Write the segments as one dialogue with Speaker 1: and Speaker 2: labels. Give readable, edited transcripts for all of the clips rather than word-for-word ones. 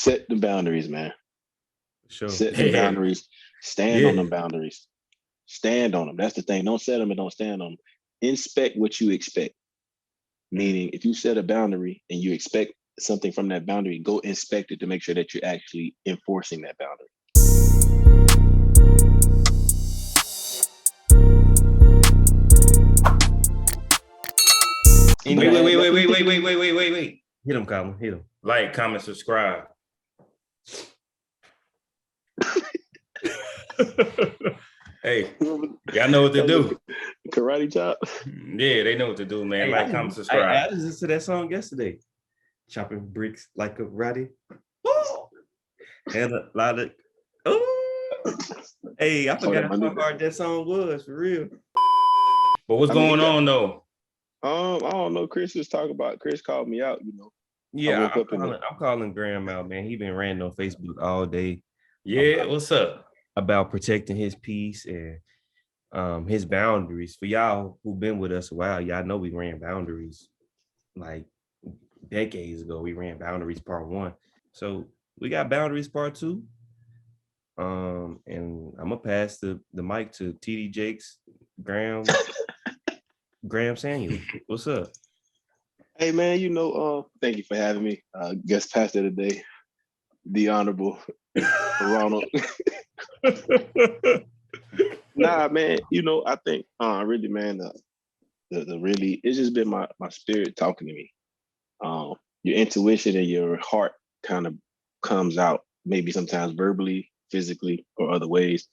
Speaker 1: Set the boundaries, man.
Speaker 2: Sure.
Speaker 1: Set the boundaries. Stand on
Speaker 2: Yeah.
Speaker 1: them boundaries. Stand on them. That's the thing. Don't set them and don't stand on them. Inspect what you expect. Meaning, if you set a boundary and you expect something from that boundary, go inspect it to make sure that you're actually enforcing that boundary.
Speaker 2: Wait. Hit him, Colin. Hit him. Like, comment, subscribe. Hey, y'all know what to do.
Speaker 1: Karate chop.
Speaker 2: Yeah, they know what to do, man.
Speaker 3: Hey,
Speaker 2: like, comment, subscribe.
Speaker 3: I listened to that song yesterday. Chopping bricks like a ratty. And a lot of hey, I forgot how hard that song was for real.
Speaker 2: But what's going on though?
Speaker 1: I don't know. Chris called me out, you know.
Speaker 3: Yeah, I'm calling Graham out, man. He been ranting on Facebook all day.
Speaker 2: Yeah, what's up?
Speaker 3: About protecting his peace and his boundaries. For y'all who've been with us a while, y'all know we ran boundaries like decades ago. We ran boundaries part 1. So we got boundaries part 2. And I'm gonna pass the mic to TD Jakes, Graham Samuel. What's up?
Speaker 1: Hey man, you know, thank you for having me. Guest pastor today, the Honorable Ronald. Nah, man, you know, I think really, man, the really, it's just been my spirit talking to me. Your intuition and your heart kind of comes out, maybe sometimes verbally, physically, or other ways.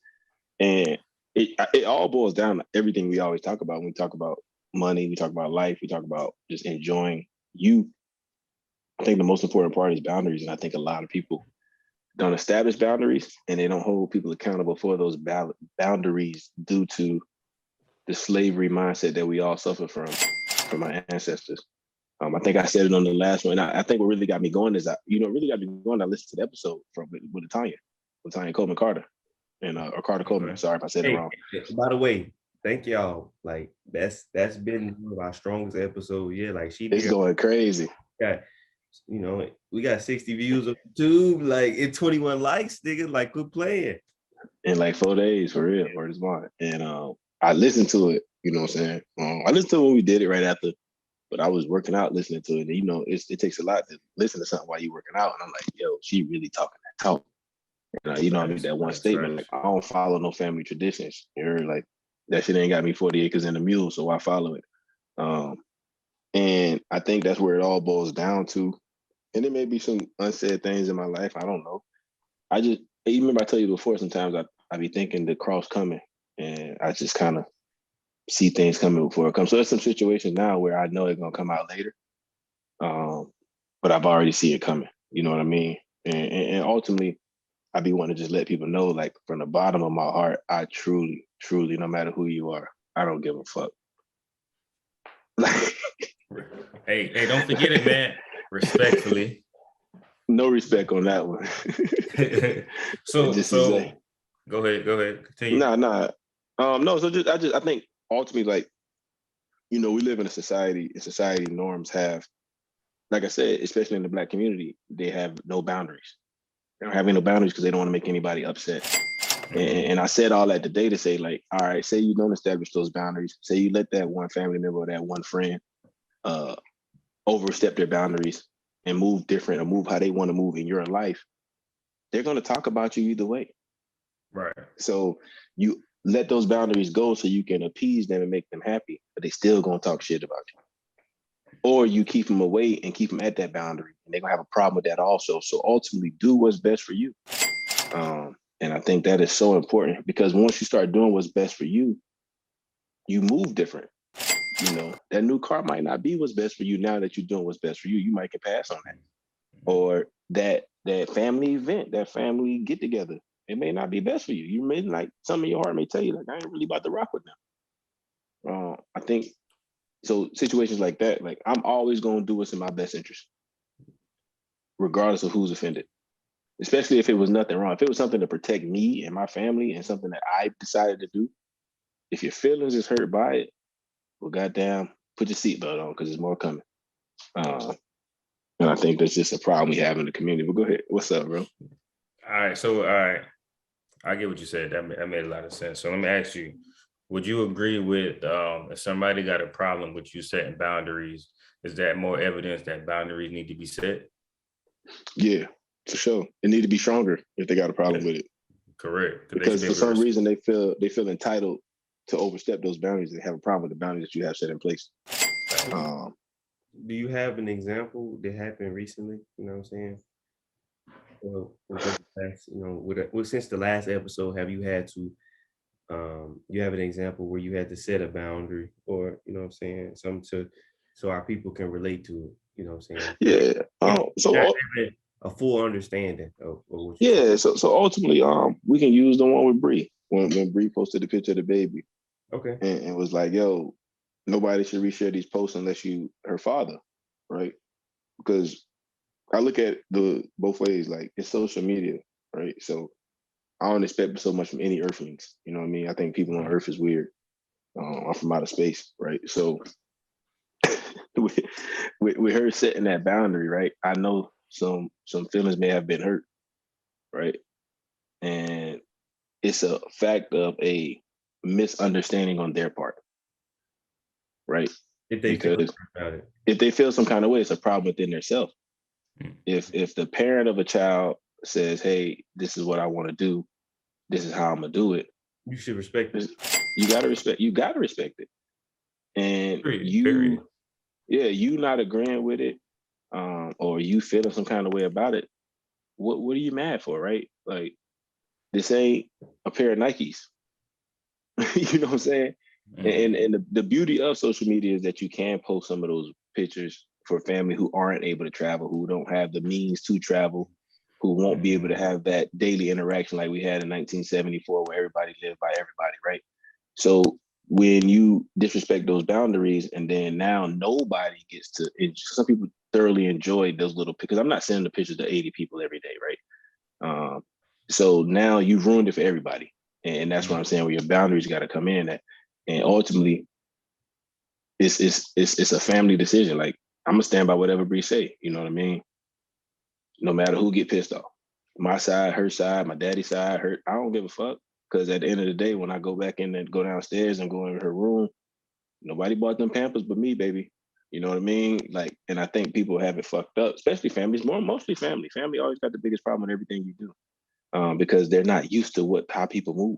Speaker 1: And it all boils down to everything we always talk about when we talk about money, we talk about life, we talk about just enjoying you. I think the most important part is boundaries. And I think a lot of people don't establish boundaries and they don't hold people accountable for those boundaries due to the slavery mindset that we all suffer from our ancestors. I think I said it on the last one. I think what really got me going is I listened to the episode with Tanya Coleman Carter and or Carter Coleman. Sorry if I said it wrong.
Speaker 3: By the way, thank y'all. Like that's been one of our strongest episodes. Yeah, like
Speaker 1: it's going crazy.
Speaker 3: Yeah, you know, we got 60 views on YouTube, like and 21 likes, nigga. Like quit playing.
Speaker 1: In like 4 days, for real. Word is mine. And I listened to it. You know what I'm saying? I listened to it when we did it right after. But I was working out listening to it. And, you know, it takes a lot to listen to something while you're working out. And I'm like, yo, she really talking that talk. And, you know, I made that one statement. Like, I don't follow no family traditions. You're like, that shit ain't got me 40 acres and a mule, so I follow it. And I think that's where it all boils down to. And there may be some unsaid things in my life. I don't know. You remember I told you before, sometimes I be thinking the cross coming. And I just kind of see things coming before it comes. So there's some situations now where I know it's gonna come out later, but I've already see it coming. You know what I mean? And ultimately, I be wanting to just let people know, like from the bottom of my heart, I truly, no matter who you are, I don't give a fuck.
Speaker 2: Hey, don't forget it, man. Respectfully.
Speaker 1: No respect on that one.
Speaker 2: so go ahead. Continue.
Speaker 1: No. I think ultimately, like, you know, we live in a society, and society norms have, like I said, especially in the Black community, they have no boundaries. They don't have any boundaries because they don't want to make anybody upset. And I said all that today to say, like, all right, say you don't establish those boundaries. Say you let that one family member or that one friend overstep their boundaries and move different or move how they want to move in your life. They're going to talk about you either way.
Speaker 2: Right.
Speaker 1: So you let those boundaries go so you can appease them and make them happy, but they still gonna talk shit about you. Or you keep them away and keep them at that boundary, and they're gonna have a problem with that also. So ultimately, do what's best for you. And I think that is so important because once you start doing what's best for you, you move different. You know, that new car might not be what's best for you now that you're doing what's best for you. You might get pass on that. Or that family event, that family get together, it may not be best for you. You may, like, some of your heart may tell you, like, I ain't really about to rock with them. I think so. Situations like that, like, I'm always going to do what's in my best interest, regardless of who's offended. Especially if it was nothing wrong. If it was something to protect me and my family and something that I decided to do, if your feelings is hurt by it, well, goddamn, put your seatbelt on because there's more coming. And I think that's just a problem we have in the community. But go ahead. What's up, bro?
Speaker 2: All right. I get what you said. That made a lot of sense. So let me ask you, would you agree with if somebody got a problem with you setting boundaries, is that more evidence that boundaries need to be set?
Speaker 1: Yeah, for sure. It need to be stronger if they got a problem with it.
Speaker 2: Correct.
Speaker 1: Because for some reason they feel entitled to overstep those boundaries. They have a problem with the boundaries that you have set in place.
Speaker 3: Do you have an example that happened recently? You know what I'm saying? Well, since the last episode, have you had to? You have an example where you had to set a boundary, or you know what I'm saying, something so our people can relate to it. You know what I'm saying?
Speaker 1: Yeah. So
Speaker 3: a full understanding of what
Speaker 1: yeah. So ultimately, we can use the one with Bree when Bree posted the picture of the baby.
Speaker 3: Okay.
Speaker 1: And was like, yo, nobody should reshare these posts unless you her father, right? Because I look at the both ways, like it's social media, right? So I don't expect so much from any earthlings. You know what I mean? I think people on Earth is weird. I'm from outer space, right? So with her setting that boundary, right? I know some feelings may have been hurt, right? And it's a fact of a misunderstanding on their part, right?
Speaker 3: If they feel about it.
Speaker 1: If they feel some kind of way, it's a problem within themselves. If the parent of a child says, "Hey, this is what I want to do. This is how I'm gonna do it,"
Speaker 3: you should respect it.
Speaker 1: You gotta respect. You gotta respect it. And
Speaker 2: Period.
Speaker 1: You not agreeing with it, or you feeling some kind of way about it. What are you mad for, right? Like this ain't a pair of Nikes. You know what I'm saying? Mm-hmm. And the beauty of social media is that you can post some of those pictures for family who aren't able to travel, who don't have the means to travel, who won't be able to have that daily interaction like we had in 1974 where everybody lived by everybody, right? So when you disrespect those boundaries and then now nobody gets to, some people thoroughly enjoy those little, because I'm not sending the pictures to 80 people every day, right? So now you've ruined it for everybody. And that's what I'm saying, where your boundaries got to come in at. And ultimately, it's a family decision. Like, I'm gonna stand by whatever Bree say. You know what I mean? No matter who get pissed off, my side, her side, my daddy's side, her. I don't give a fuck. Because at the end of the day, when I go back in and go downstairs and go in her room, nobody bought them Pampers but me, baby. You know what I mean? Like, and I think people have it fucked up, especially families. Mostly family. Family always got the biggest problem with everything you do, because they're not used to how people move.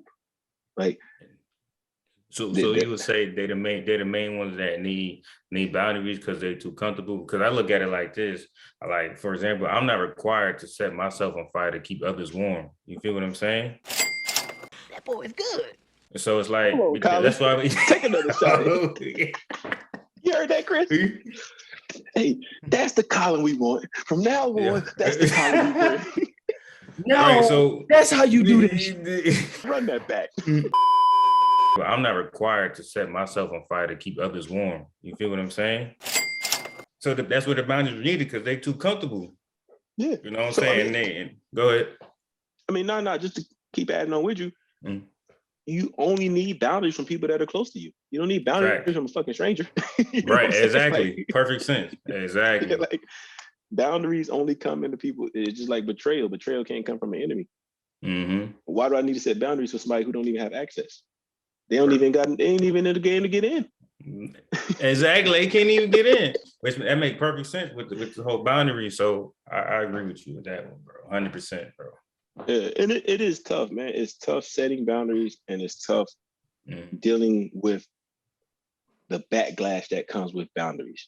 Speaker 1: Like,
Speaker 2: so you would say they're the main ones that need boundaries because they're too comfortable. Because I look at it like this, like, for example, I'm not required to set myself on fire to keep others warm. You feel what I'm saying?
Speaker 4: That boy is good.
Speaker 2: So it's like,
Speaker 1: that's why take another shot. You heard that, Chris? Hey, that's the Colin we want. From now on, that's the Colin we want.
Speaker 3: No, right, so that's how you do this.
Speaker 1: Run that back.
Speaker 2: I'm not required to set myself on fire to keep others warm. You feel what I'm saying? So that's where the boundaries are needed, because they're too comfortable.
Speaker 1: Yeah.
Speaker 2: You know what I'm saying? I mean, go ahead.
Speaker 1: I mean, no, just to keep adding on with you, you only need boundaries from people that are close to you. You don't need boundaries from a fucking stranger.
Speaker 2: Right, exactly. Like, perfect sense. Exactly.
Speaker 1: Like, boundaries only come into people. It's just like betrayal. Betrayal can't come from an enemy.
Speaker 2: Mm-hmm.
Speaker 1: Why do I need to set boundaries for somebody who don't even have access? They ain't even in the game to get in.
Speaker 2: Exactly, they can't even get in. That makes perfect sense with the whole boundary. So I agree with you with that one, bro. 100%, bro.
Speaker 1: Yeah, and it is tough, man. It's tough setting boundaries, and it's tough dealing with the backlash that comes with boundaries.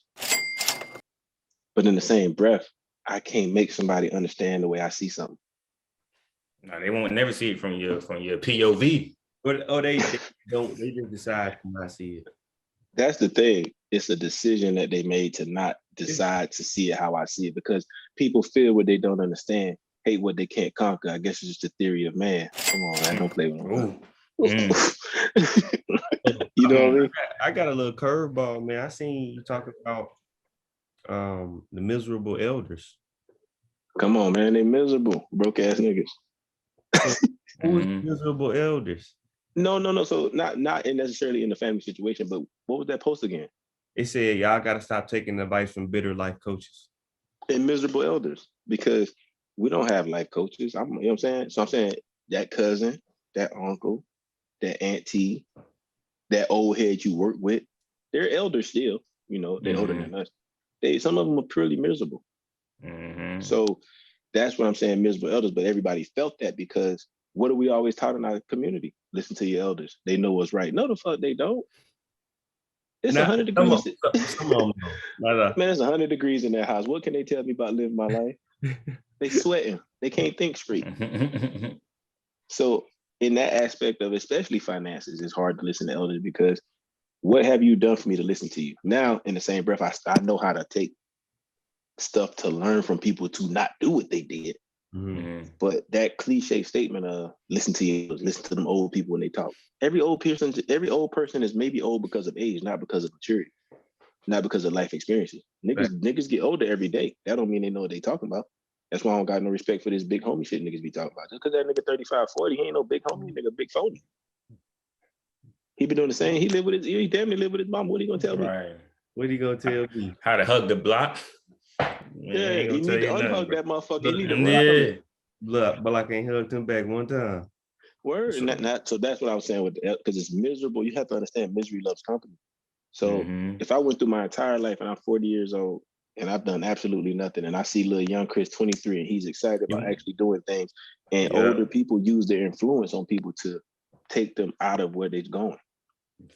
Speaker 1: But in the same breath, I can't make somebody understand the way I see something.
Speaker 2: No, they won't never see it from your POV.
Speaker 3: But they don't. They just decide to not see it.
Speaker 1: That's the thing. It's a decision that they made to not decide to see it how I see it, because people feel what they don't understand, hate what they can't conquer. I guess it's just the theory of man. Come on, man, don't play with me. You know what I mean?
Speaker 3: I got a little curveball, man. I seen you talk about the miserable elders.
Speaker 1: Come on, man, they miserable, broke ass niggas.
Speaker 3: Who is miserable elders?
Speaker 1: No. So not necessarily in the family situation, but what was that post again?
Speaker 3: It said y'all got to stop taking advice from bitter life coaches.
Speaker 1: And miserable elders, because we don't have life coaches. You know what I'm saying? So I'm saying that cousin, that uncle, that auntie, that old head you work with, they're elders still. You know, they're older than us. Some of them are purely miserable. So that's what I'm saying, miserable elders. But everybody felt that because what are we always taught in our community? Listen to your elders. They know what's right. No, the fuck they don't. It's 100 degrees.
Speaker 3: Some of them know.
Speaker 1: Man, it's 100 degrees in that house. What can they tell me about living my life? They sweating. They can't think straight. So in that aspect of especially finances, it's hard to listen to elders because what have you done for me to listen to you? Now, in the same breath, I know how to take stuff to learn from people to not do what they did. But that cliche statement of listen to them old people when they talk. Every old person is maybe old because of age, not because of maturity, not because of life experiences. Niggas get older every day. That don't mean they know what they talking about. That's why I don't got no respect for this big homie shit niggas be talking about. Just because that nigga 35, 40, he ain't no big homie, nigga big phony. He been doing the same. He damn near live with his mom. What are you gonna tell me?
Speaker 3: What are you gonna tell me?
Speaker 2: How to hug the block?
Speaker 1: Yeah, you need to unhug that motherfucker. You need to unhug it.
Speaker 3: Look, but I can't hug him back one time.
Speaker 1: Word. So that's what I was saying with because it's miserable. You have to understand misery loves company. So if I went through my entire life and I'm 40 years old and I've done absolutely nothing, and I see little young Chris 23 and he's excited about actually doing things, and older people use their influence on people to take them out of where they're going.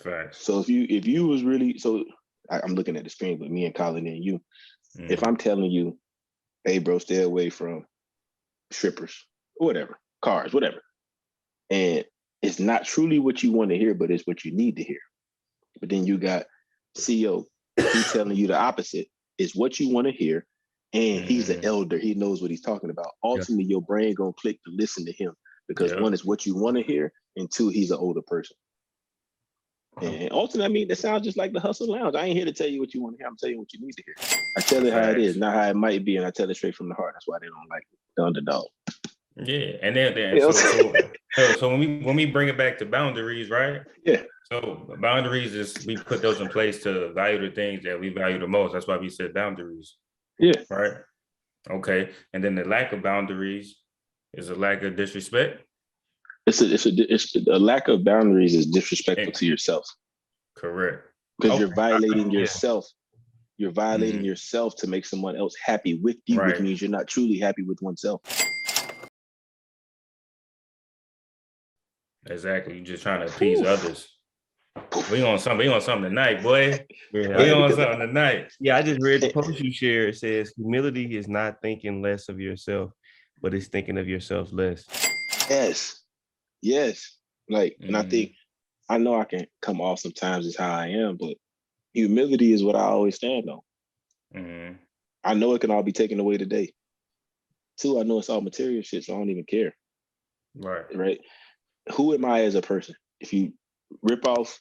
Speaker 2: Facts.
Speaker 1: So if you was really, I'm looking at the screen with me and Colin and you. If I'm telling you, hey bro, stay away from strippers or whatever, cars, whatever, and it's not truly what you want to hear, but it's what you need to hear. But then you got CEO, he's telling you the opposite. It's what you want to hear, and he's an elder. He knows what he's talking about. Ultimately, your brain gonna click to listen to him because one is what you want to hear, and two, he's an older person. And ultimately, I mean, that sounds just like the Hustle Lounge. I ain't here to tell you what you want to hear. I'm telling you what you need to hear. I tell it how it is, not how it might be, and I tell it straight from the heart. That's why they don't like the underdog.
Speaker 2: Yeah, and then so when we bring it back to boundaries, right?
Speaker 1: Yeah.
Speaker 2: So boundaries is we put those in place to value the things that we value the most. That's why we said boundaries.
Speaker 1: Yeah.
Speaker 2: Right. Okay. And then the lack of boundaries is a lack of disrespect.
Speaker 1: It's a lack of boundaries is disrespectful to yourself.
Speaker 2: Correct.
Speaker 1: Because you're violating yourself. You're violating yourself to make someone else happy with you, which means you're not truly happy with oneself.
Speaker 2: Exactly. You're just trying to appease others. We on something tonight, boy.
Speaker 3: Yeah,
Speaker 2: we on something tonight.
Speaker 3: Yeah, I just read the post you shared. It says humility is not thinking less of yourself, but it's thinking of yourself less.
Speaker 1: Yes. Like, and I think I know I can come off sometimes as how I am, but humility is what I always stand on. I know it can all be taken away today. Two, I know it's all material shit, so I don't even care. Right. Who am I as a person? If you rip off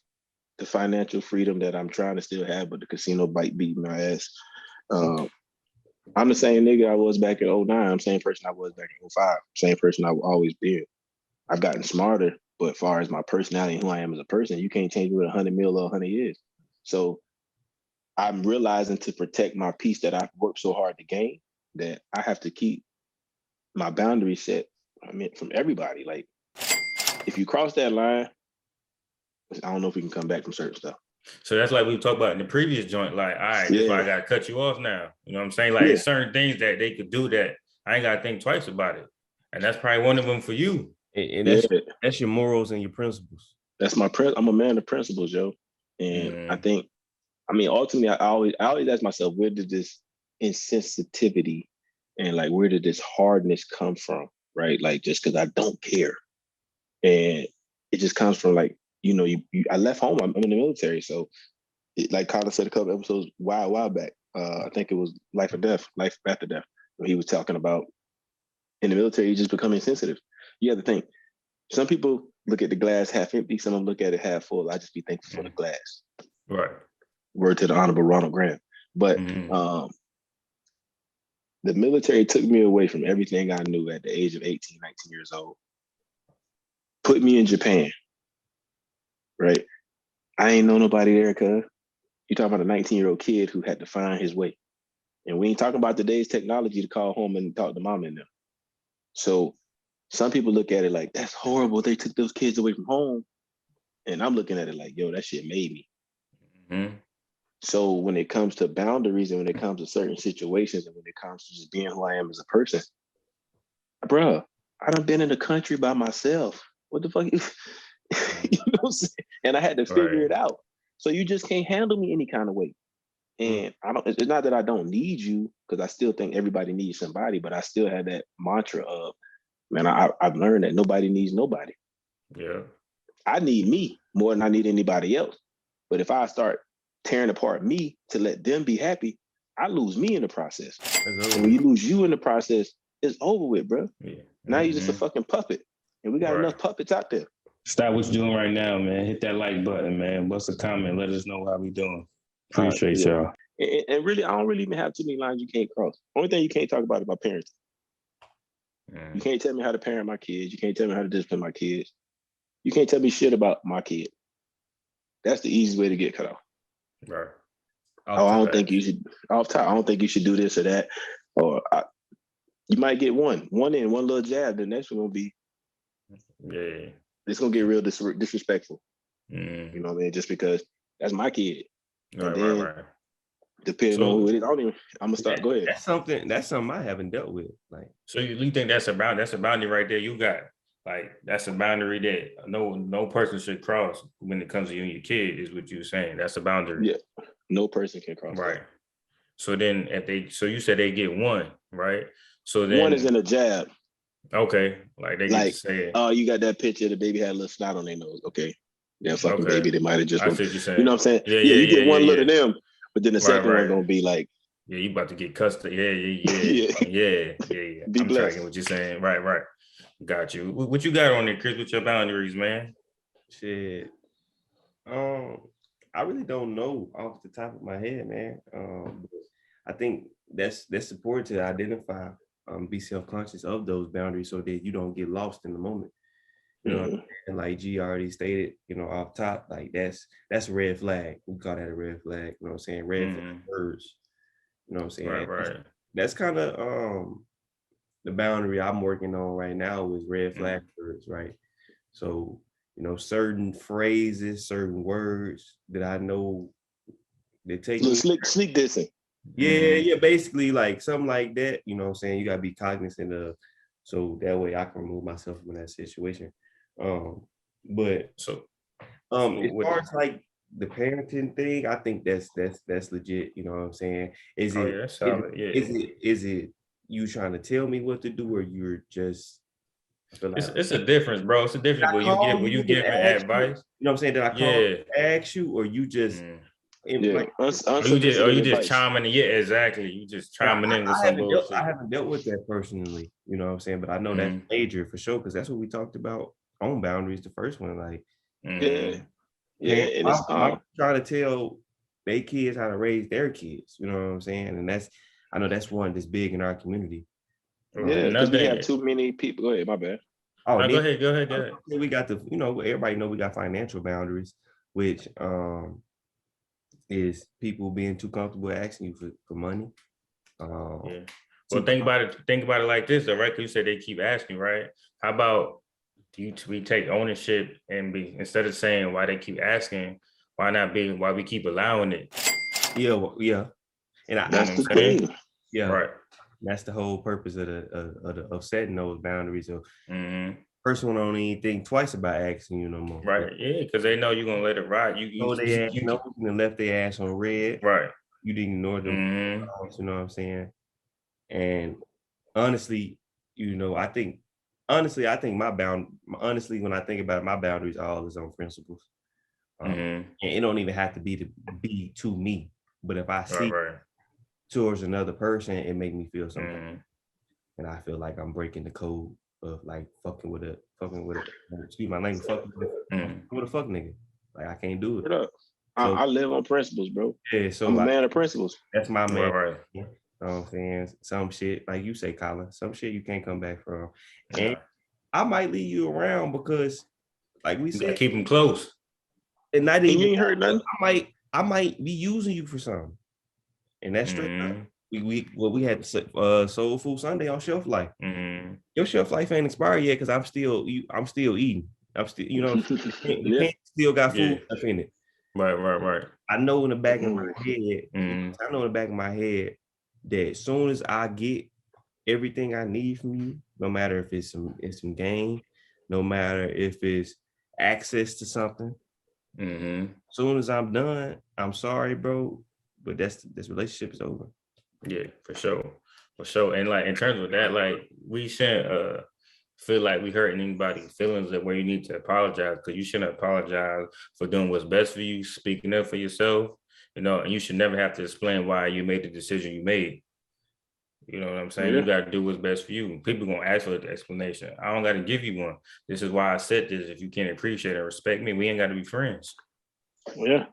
Speaker 1: the financial freedom that I'm trying to still have, but the casino bite beating my ass, I'm the same nigga I was back in 09. I'm the same person I was back in 05. Same person I've always been. I've gotten smarter, but as far as my personality and who I am as a person, you can't change me with 100 mil or 100 years. So I'm realizing to protect my peace that I've worked so hard to gain that I have to keep my boundaries set. I mean, from everybody. Like, if you cross that line, I don't know if we can come back from certain stuff.
Speaker 2: So that's like we talked about in the previous joint. Like, all right, this is why I gotta cut you off now. You know what I'm saying? Like, it's certain things that they could do that I ain't gotta think twice about it, and that's probably one of them for you.
Speaker 3: And that's your morals and your principles.
Speaker 1: That's my I'm a man of principles, yo. And I think, I mean, ultimately, I always ask myself, where did this insensitivity and like where did this hardness come from? Right? Like, just because I don't care, and it just comes from like, you know, I left home. I'm in the military, so like Colin said a couple episodes a while back. I think it was Life After Death, when he was talking about in the military, you just become insensitive. You have to think. Some people look at the glass half empty. Some of them look at it half full. I just be thankful for the glass.
Speaker 2: Right.
Speaker 1: Word to the Honorable Ronald Graham. But the military took me away from everything I knew at the age of 18, 19 years old. Put me in Japan. Right? I ain't know nobody there, cuz. You talking about a 19-year-old kid who had to find his way. And we ain't talking about today's technology to call home and talk to mom and them. So some people look at it like, that's horrible. They took those kids away from home. And I'm looking at it like, yo, that shit made me.
Speaker 2: Mm-hmm.
Speaker 1: So when it comes to boundaries and when it comes to certain situations and when it comes to just being who I am as a person, bruh, I done been in the country by myself. What the fuck? You know what I'm saying? And I had to figure it out. So you just can't handle me any kind of way. And it's not that I don't need you, because I still think everybody needs somebody, but I still have that mantra of, man, I've learned that nobody needs nobody.
Speaker 2: Yeah.
Speaker 1: I need me more than I need anybody else. But if I start tearing apart me to let them be happy, I lose me in the process. And when you lose you in the process, it's over with, bro.
Speaker 2: Yeah.
Speaker 1: Now you're just a fucking puppet. And we got enough puppets out there.
Speaker 2: Stop what you're doing right now, man. Hit that like button, man. What's a comment? Let us know how we doing. Appreciate y'all.
Speaker 1: And really, I don't really even have too many lines you can't cross. Only thing you can't talk about is my parenting. You can't tell me how to parent my kids. You can't tell me how to discipline my kids. You can't tell me shit about my kid. That's the easiest way to get cut off.
Speaker 2: Right.
Speaker 1: I don't think you should. Off top, I don't think you should do this or that. Or you might get one in, one little jab. The next one will be, it's gonna get real disrespectful. You know what I mean? Just because that's my kid. Right. Depending on who it is, I'm gonna start. Go ahead.
Speaker 3: That's something I haven't dealt with. Like,
Speaker 2: so you think that's a boundary right there? You got like that's a boundary that no person should cross when it comes to you and your kid, is what you're saying. That's a boundary.
Speaker 1: Yeah, no person can cross.
Speaker 2: Right.
Speaker 1: That.
Speaker 2: So then so you said they get one, right? So then
Speaker 1: one is in a jab.
Speaker 2: Okay, like they get to say it.
Speaker 1: Oh, you got that picture. The baby had a little snot on their nose. Okay, that fucking baby. They might have just.
Speaker 2: I see what you're saying.
Speaker 1: You know what I'm saying? Yeah, you get one look at them, but then the second one gonna be like.
Speaker 2: Yeah, you about to get custody. Yeah.
Speaker 1: Be
Speaker 2: I'm
Speaker 1: blessed.
Speaker 2: tracking what you're saying. Right. Got you. What you got on there, Chris? What's your boundaries, man?
Speaker 3: Shit. I really don't know off the top of my head, man. I think that's important to identify, be self-conscious of those boundaries so that you don't get lost in the moment. You know, and like G already stated, off top, like that's a red flag. We call that a red flag. You know what I'm saying? Red flag words. You know what I'm saying?
Speaker 2: Right.
Speaker 3: That's kind of the boundary I'm working on right now is red flag words, right? So, certain phrases, certain words that I know they take
Speaker 1: sneak dissing.
Speaker 3: Yeah, basically like something like that. You know what I'm saying? You gotta be cognizant of, so that way I can remove myself from that situation. But as far as like the parenting thing, I think that's legit. You know what I'm saying? Is it you trying to tell me what to do, or you're just?
Speaker 2: It's a difference, bro. It's a difference when you give advice.
Speaker 3: You know what I'm saying? Did I call you to ask you, or you just?
Speaker 2: You just chiming in. Yeah, exactly. You just chiming in with some bullshit.
Speaker 3: I haven't dealt with that personally. You know what I'm saying? But I know that's major for sure, because that's what we talked about on boundaries. The first one, like,
Speaker 1: and
Speaker 3: I'm trying to tell their kids how to raise their kids. You know what I'm saying? And I know that's one that's big in our community.
Speaker 1: Yeah, because we have too many people. Go ahead, my bad.
Speaker 3: Oh,
Speaker 2: no, go ahead.
Speaker 3: We got everybody know we got financial boundaries, which is people being too comfortable asking you for money.
Speaker 2: Well, think about it like this, though, right? Because you said they keep asking, right? How about we take ownership and instead of saying why they keep asking, why we keep allowing it?
Speaker 3: Yeah. And
Speaker 1: that's the thing.
Speaker 3: Yeah,
Speaker 2: right.
Speaker 3: That's the whole purpose of setting those boundaries. So person don't even think twice about asking you no more.
Speaker 2: Right. Yeah, because they know you're gonna let it ride. You
Speaker 3: left their ass on red.
Speaker 2: Right.
Speaker 3: You didn't ignore them. You know what I'm saying? And honestly, I think when I think about it, my boundaries all is on principles. And it don't even have to be to me, but if I see towards another person, it make me feel something, and I feel like I'm breaking the code of like fucking with a excuse my language, fucking with a fuck nigga. Like I can't do it.
Speaker 1: So, I live on principles, bro.
Speaker 3: Yeah, so
Speaker 1: I'm a man of principles.
Speaker 3: That's my man.
Speaker 2: Right.
Speaker 3: You know what I'm saying? Some shit, like you say, Colin, some shit you can't come back from. And I might leave you around because, like we said,
Speaker 2: keep them close.
Speaker 3: And not even
Speaker 1: you ain't heard nothing.
Speaker 3: I might be using you for something. And that's straight up. we had Soul Food Sunday on shelf life.
Speaker 2: Mm-hmm.
Speaker 3: Your shelf life ain't expired yet because I'm still eating. I'm still, the
Speaker 1: Yeah.
Speaker 3: can still got food
Speaker 2: Yeah.
Speaker 3: stuff in it.
Speaker 2: Right.
Speaker 3: I know in the back of my
Speaker 1: Ooh.
Speaker 3: head,
Speaker 2: Mm-hmm.
Speaker 3: I know in the back of my head that as soon as I get everything I need from you, no matter if it's some game, no matter if it's access to something,
Speaker 2: Mm-hmm.
Speaker 3: as soon as I'm done, I'm sorry, bro, but this relationship is over.
Speaker 2: Yeah, for sure. And like in terms of that, like we shouldn't feel like we hurting anybody's feelings that where you need to apologize, because you shouldn't apologize for doing what's best for you, speaking up for yourself, and you should never have to explain why you made the decision you made. You know what I'm saying?
Speaker 1: Yeah.
Speaker 2: You got to do what's best for you. People gonna ask for the explanation. I don't got to give you one. This is why I said this. If you can't appreciate and respect me, we ain't got to be friends.
Speaker 1: Yeah.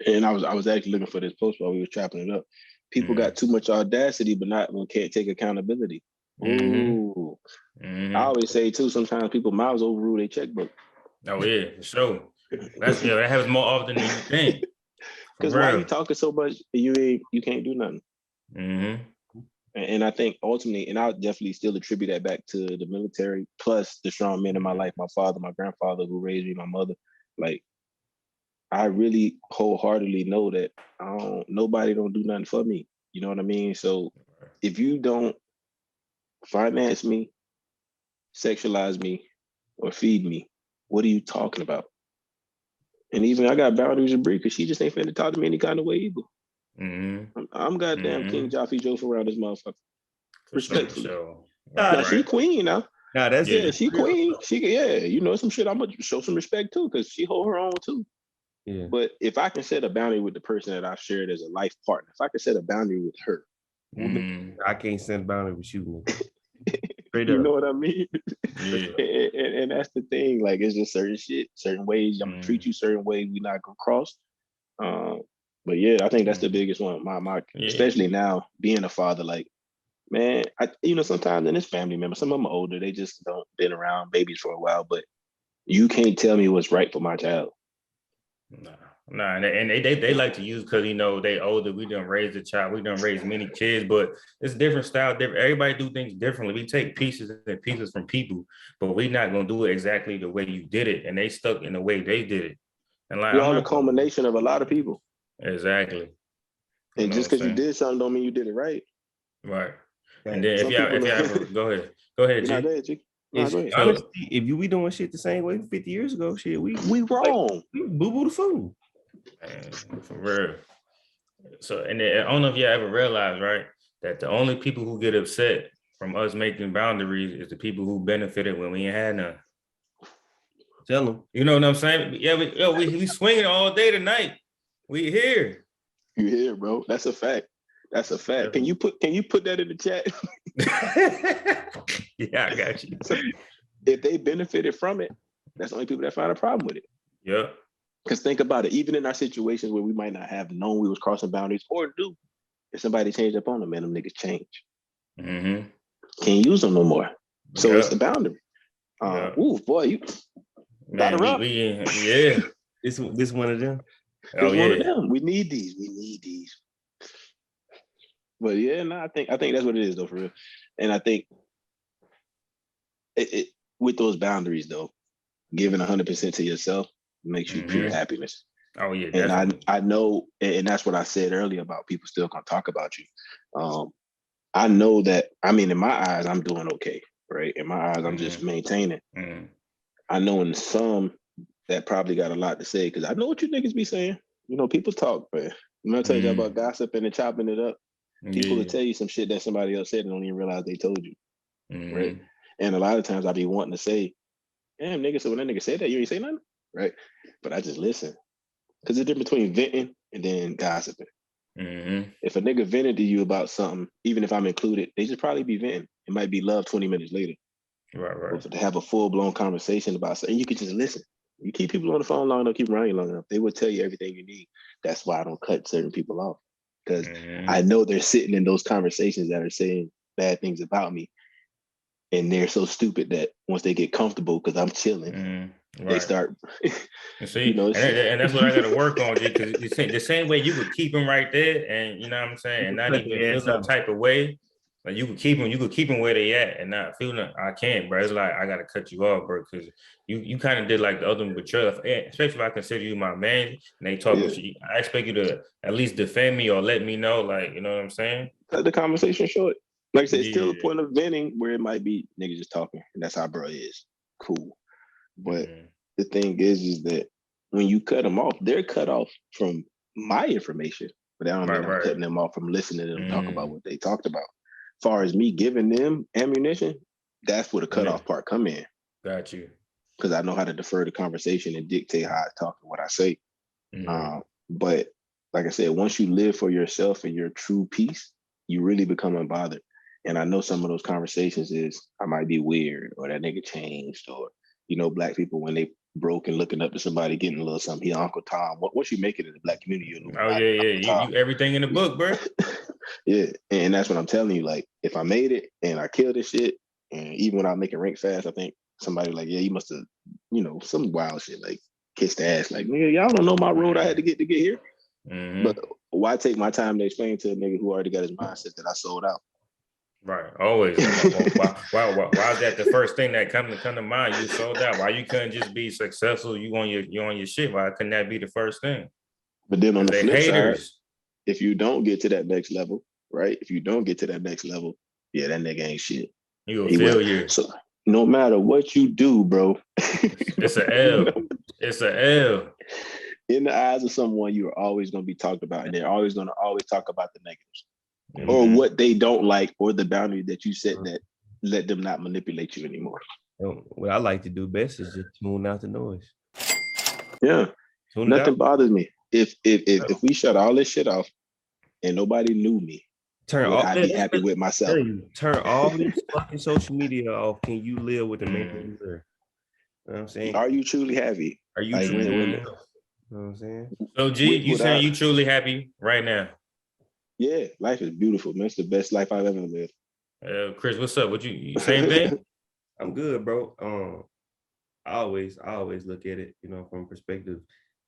Speaker 1: And I was actually looking for this post while we were chopping it up. People got too much audacity, but can't take accountability. Ooh.
Speaker 2: Mm-hmm.
Speaker 1: I always say too, sometimes people mouths overrule their checkbook.
Speaker 2: Oh yeah, for sure. That happens more often than you think.
Speaker 1: Because why you talking so much? You can't do nothing.
Speaker 2: Mm-hmm.
Speaker 1: And I think ultimately, and I'll definitely still attribute that back to the military, plus the strong men in my life, my father, my grandfather who raised me, my mother. Like, I really wholeheartedly know that nobody don't do nothing for me. You know what I mean? So if you don't finance me, sexualize me, or feed me, what are you talking about? And even I got boundaries with Brie because she just ain't finna talk to me any kind of way either.
Speaker 2: Mm-hmm.
Speaker 1: I'm goddamn King Joffrey Joe around this motherfucker. Respectfully.
Speaker 2: Sure.
Speaker 1: Now she queen now.
Speaker 3: Nah, that's
Speaker 1: Yeah, she queen. Some shit. I'm gonna show some respect too, because she hold her own too.
Speaker 3: Yeah.
Speaker 1: But if I can set a boundary with the person that I've shared as a life partner, if I can set a boundary with her,
Speaker 3: I can't set a boundary with you, man.
Speaker 1: you know what I mean?
Speaker 2: Yeah.
Speaker 1: and that's the thing. Like, it's just certain shit, certain ways. I'm gonna treat you certain ways. We not gonna cross. But yeah, I think that's the biggest one. My especially now being a father, like, man, sometimes in this family member, some of them are older, they just don't been around babies for a while, but you can't tell me what's right for my child.
Speaker 2: Nah, and they like to use, because they older. We done raise a child, we done raise many kids, but it's different style. Everybody do things differently. We take pieces and pieces from people, but we not gonna do it exactly the way you did it, and they stuck in the way they did it. And like,
Speaker 1: You're all the culmination of a lot of people.
Speaker 2: Exactly.
Speaker 1: And just because you did something don't mean you did it right.
Speaker 2: Right. And then if you ever go ahead, G.
Speaker 1: Go ahead, G. Go ahead.
Speaker 3: Honestly, if you we doing shit the same way 50 years ago, shit, we
Speaker 1: wrong.
Speaker 3: We boo-boo the fool.
Speaker 2: Man, for real. So, and then, I don't know if you ever realize, right, that the only people who get upset from us making boundaries is the people who benefited when we ain't had none.
Speaker 3: Tell them.
Speaker 2: You know what I'm saying? Yeah, we swinging all day tonight. We here.
Speaker 1: You here, bro? That's a fact. That's a fact. Can you put that in the chat?
Speaker 2: Yeah, I got you.
Speaker 1: So if they benefited from it, that's the only people that find a problem with it.
Speaker 2: Yeah.
Speaker 1: Because think about it, even in our situations where we might not have known we was crossing boundaries or do, if somebody changed up on them, man, them niggas change.
Speaker 2: Mm-hmm.
Speaker 1: Can't use them no more. So it's the boundary. Ooh, boy, you
Speaker 2: man, yeah.
Speaker 3: This one of them.
Speaker 2: Oh, yeah.
Speaker 1: One of them. We need these. But yeah, no, I think that's what it is though, for real. And I think it with those boundaries though, giving 100% to yourself makes you pure happiness.
Speaker 2: Oh yeah,
Speaker 1: definitely. And I know, and that's what I said earlier about people still gonna talk about you. I know that, I mean, in my eyes, I'm doing okay, right? In my eyes, I'm just maintaining. I know in some that probably got a lot to say, because I know what you niggas be saying. People talk, man. I'm gonna tell you about gossiping and chopping it up. People will tell you some shit that somebody else said and don't even realize they told you, right? And a lot of times I be wanting to say, damn, nigga, so when that nigga said that, you ain't say nothing, right? But I just listen. Because it's different between venting and then gossiping. If a nigga vented to you about something, even if I'm included, they just probably be venting. It might be love 20 minutes later.
Speaker 2: Right.
Speaker 1: Or to have a full-blown conversation about something, you could just listen. You keep people on the phone long enough, keep them around you long enough, they will tell you everything you need. That's why I don't cut certain people off. Because I know they're sitting in those conversations that are saying bad things about me. And they're so stupid that once they get comfortable, because I'm chilling, they start,
Speaker 2: and see, and that's what I got to work on, because the same way you could keep them right there, and you know what I'm saying, and not even feel some type of way. Like you could keep them where they at, and not feeling. I can't, bro. It's like I gotta cut you off, bro, because you kind of did like the other one with your, especially if I consider you my man, and they talking shit. I expect you to at least defend me or let me know, like, you know what I'm saying.
Speaker 1: Cut the conversation short. Like I said, it's still a point of venting where it might be niggas just talking, and that's how bro is. Cool, but the thing is that when you cut them off, they're cut off from my information, but that don't mean I'm cutting them off from listening to them talk about what they talked about. As far as me giving them ammunition, that's where the cutoff part come in.
Speaker 2: Got you.
Speaker 1: Because I know how to defer the conversation and dictate how I talk and what I say. But like I said, once you live for yourself and your true peace, you really become unbothered. And I know some of those conversations is I might be weird, or that nigga changed, or black people when they broke and looking up to somebody getting a little something. He Uncle Tom. Once you make it in the black community,
Speaker 2: you everything in the book, bro.
Speaker 1: Yeah, and that's what I'm telling you. Like, if I made it and I killed this shit, and even when I make it rank fast, I think somebody like, yeah, you must have, some wild shit, like kissed the ass, like, nigga, y'all don't know my road I had to get here. But why take my time to explain to a nigga who already got his mindset that I sold out?
Speaker 2: Right, always. Why is that the first thing that come to mind? You sold out. Why you couldn't just be successful? You on your shit. Why couldn't that be the first thing?
Speaker 1: But then on the flip side, if you don't get to that next level, right? If you don't get to that next level, yeah, that nigga ain't shit.
Speaker 2: You a failure.
Speaker 1: So no matter what you do, bro,
Speaker 2: it's an L. It's an L.
Speaker 1: In the eyes of someone, you are always going to be talked about, and they're always going to talk about the negatives. Or what they don't like, or the boundary that you set that let them not manipulate you anymore.
Speaker 3: What I like to do best is just tune out the noise.
Speaker 1: Yeah, nothing bothers me. If we shut all this shit off and nobody knew me, I'd be happy with myself.
Speaker 3: Turn all this fucking social media off. Can you live with the man you live? You know what I'm saying?
Speaker 1: Are you truly happy?
Speaker 3: Are you truly? You know what I'm saying?
Speaker 2: So G, you saying you truly happy right now?
Speaker 1: Yeah, life is beautiful, man. It's the best life I've ever lived.
Speaker 2: Chris, what's up? What you same thing?
Speaker 3: I'm good, bro. I always look at it, from a perspective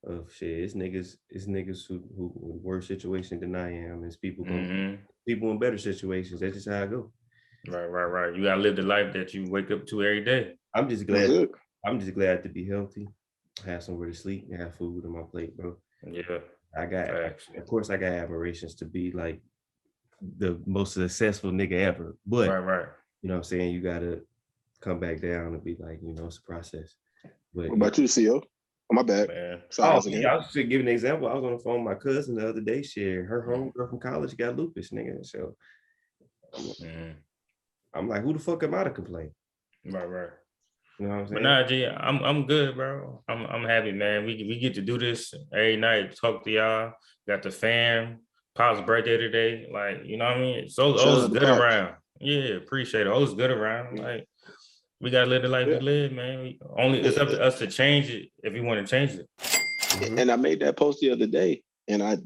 Speaker 3: of shit. It's niggas who worse situation than I am. It's people people in better situations. That's just how I go.
Speaker 2: Right. You gotta live the life that you wake up to every day.
Speaker 3: I'm just glad to be healthy, have somewhere to sleep, and have food on my plate, bro.
Speaker 2: Yeah.
Speaker 3: Of course, I got admirations to be like the most successful nigga ever. But
Speaker 2: right.
Speaker 3: You know what I'm saying? You gotta come back down and be like, it's a process. But
Speaker 1: what about you, CO? Oh, my bad.
Speaker 3: I was just giving an example. I was on the phone with my cousin the other day. Her homegirl from college got lupus, nigga. So I'm like, who the fuck am I to complain?
Speaker 2: Right.
Speaker 3: You know what I'm saying?
Speaker 2: But nah, G, I'm good, bro. I'm happy, man. We get to do this every night, talk to y'all. Got the fam, Pop's birthday today. Like, you know what I mean? So all's good around. Yeah, appreciate it. All's good around. Like, we gotta live the life we live, man. It's up to us to change it if we want to change it.
Speaker 1: And I made that post the other day, and I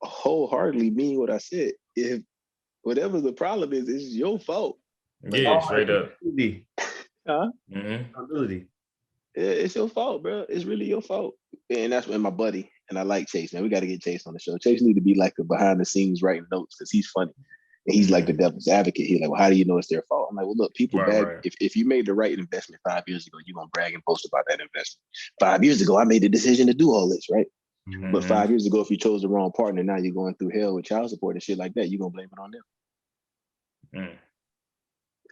Speaker 1: wholeheartedly mean what I said. If whatever the problem is, it's your fault.
Speaker 2: Yeah, straight up.
Speaker 3: Accountability.
Speaker 1: It's your fault, bro. It's really your fault. And that's when my buddy, and I like Chase, man. We got to get Chase on the show. Chase need to be like the behind the scenes writing notes because he's funny. And he's like the devil's advocate. He's like, well, how do you know it's their fault? I'm like, well, look, people bad. Right. If you made the right investment 5 years ago, you're going to brag and post about that investment. 5 years ago, I made the decision to do all this, right? But 5 years ago, if you chose the wrong partner, now you're going through hell with child support and shit like that, you're going to blame it on them.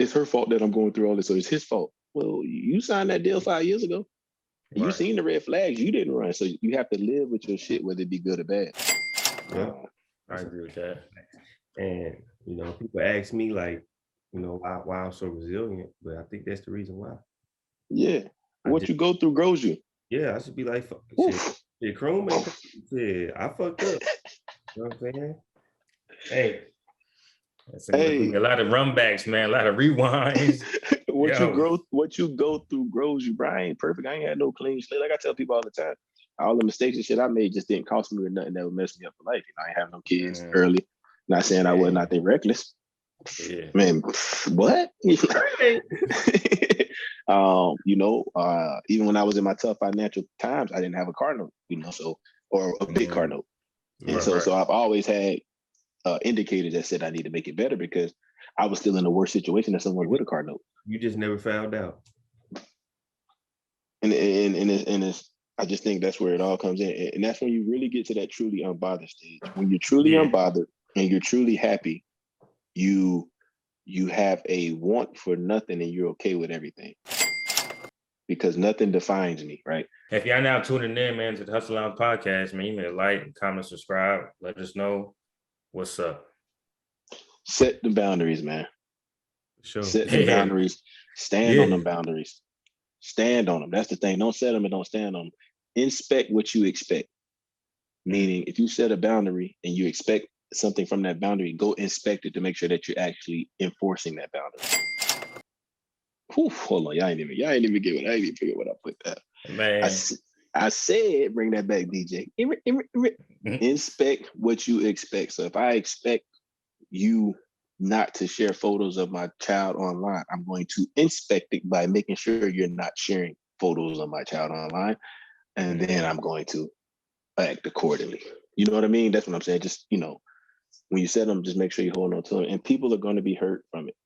Speaker 1: It's her fault that I'm going through all this, so it's his fault. Well, you signed that deal 5 years ago. Right. You seen the red flags. You didn't run, so you have to live with your shit, whether it be good or bad.
Speaker 3: Yeah,
Speaker 2: I agree with that.
Speaker 3: And people ask me like, why I'm so resilient, but I think that's the reason why.
Speaker 1: Yeah, what you go through grows you.
Speaker 3: Yeah, I should be like, shit, Chrome ain't shit. I fucked up. You know what I'm saying?
Speaker 2: Hey. A lot of runbacks, man. A lot of rewinds.
Speaker 1: What you go through grows you. Brian ain't perfect. I ain't had no clean slate. Like I tell people all the time, all the mistakes and shit I made just didn't cost me or nothing that would mess me up for life. I ain't have no kids early. Not saying I wasn't out there reckless. Yeah. Man, what? Even when I was in my tough financial times, I didn't have a car note, or a big car note. And so I've always had indicators that said I need to make it better because I was still in a worse situation than someone with a car note.
Speaker 3: You just never found out.
Speaker 1: And it's I just think that's where it all comes in. And that's when you really get to that truly unbothered stage. When you're truly unbothered and you're truly happy, you have a want for nothing and you're okay with everything. Because nothing defines me, right?
Speaker 2: If y'all now tuning in, man, to the Hustle Lounge podcast, man, you may like, comment, subscribe. Let us know what's up.
Speaker 1: Set the boundaries, man.
Speaker 3: Sure.
Speaker 1: Set the boundaries. Stand on them boundaries. Stand on them. That's the thing. Don't set them and don't stand on them. Inspect what you expect. Meaning, if you set a boundary and you expect something from that boundary, go inspect it to make sure that you're actually enforcing that boundary. Whew, hold on, y'all ain't even figure what I put there.
Speaker 2: Man,
Speaker 1: I said, bring that back, DJ. Inspect what you expect. So if I expect you not to share photos of my child online, I'm going to inspect it by making sure you're not sharing photos of my child online, and then I'm going to act accordingly. You know what I mean? That's what I'm saying. Just when you set them, just make sure you hold on to them, and people are going to be hurt from it.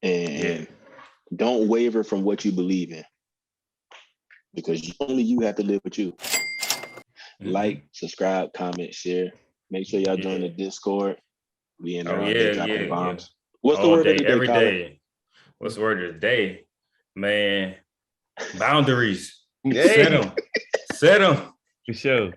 Speaker 1: And don't waver from what you believe in, because only you have to live with you. Like, subscribe, comment, share. Make sure y'all join the Discord. We in there all day dropping bombs. What's the word of the day,
Speaker 2: every
Speaker 1: Colin?
Speaker 2: day? What's the word of the day? Man, boundaries.
Speaker 3: Hey.
Speaker 2: Set them.
Speaker 3: For sure.